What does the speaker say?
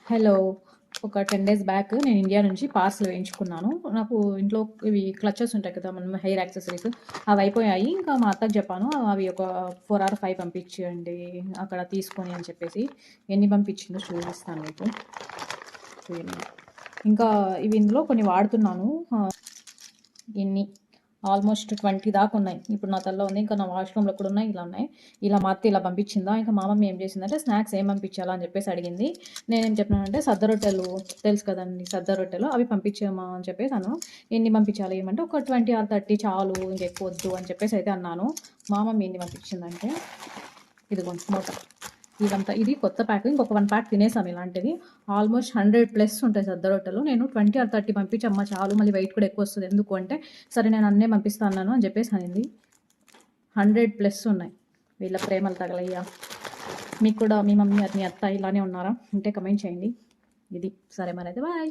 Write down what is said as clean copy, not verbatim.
Hello. ఒక 10 days back నేను India నుంచి పార్సెల్ వేయించుకున్నాను. నాకు ఇంట్లో ఇవి క్లచెస్ ఉంటాయి కదా! మనం హెయిర్ యాక్సెసరీస్ అవి అయిపోయాయి. ఇంకా మా అత్తకి చెప్పాను. అవి ఒక 4 ఆర్ 5 పంపించేయండి అక్కడ తీసుకొని అని చెప్పేసి. ఎన్ని పంపించిందో చూపిస్తాను మీకు. చూడండి. ఇంకా ఇవి ఇందులో కొన్ని వాడుతున్నాను. ఇన్ని ఆల్మోస్ట్ 20 దాకా ఉన్నాయి. ఇప్పుడు నా తలలో ఉంది. ఇంకా నా వాష్‌రూమ్‌లో కూడా ఉన్నాయి. ఇలా ఉన్నాయి. ఇలా మా అత్త ఇలా పంపించిందా, ఇంకా మా మమ్మీ ఏం చేసిందంటే స్నాక్స్ ఏం పంపించాలా అని చెప్పేసి అడిగింది. నేనేం చెప్పినానంటే సద్ద రొట్టెలు తెలుసు కదండీ! సద్ద రొట్టెలు అవి పంపించేయమ్మా అని చెప్పేసి అన్నాను. ఎన్ని పంపించాలి ఏమంటే ఒక 20 ఆర్ 30 చాలు ఇంకెక్కువ వద్దు అని చెప్పేసి అయితే అన్నాను. మా మమ్మీ ఎన్ని పంపించిందంటే ఇదిగోండి మూట. ఇదంతా ఇది కొత్త ప్యాక్. ఇంకొక 1 ప్యాక్ తినేసాం ఇలాంటివి. ఆల్మోస్ట్ 100+ ఉంటాయి సద్ద రొట్టెలు. నేను 20 ఆర్ 30 పంపించమ్మా చాలు, మళ్ళీ వెయిట్ కూడా ఎక్కువొస్తది. ఎందుకు అంటే, సరే నేను అన్నే పంపిస్తా అన్నాను అని చెప్పేసి అనింది. 100+ ఉన్నాయి. వీళ్ళ ప్రేమలు తగలయ్యా. మీకు కూడా మీ మమ్మీ, మీ అత్త ఇలానే ఉన్నారా? ఉంటే కమెంట్ చేయండి. ఇది. సరే మరైతే బాయ్.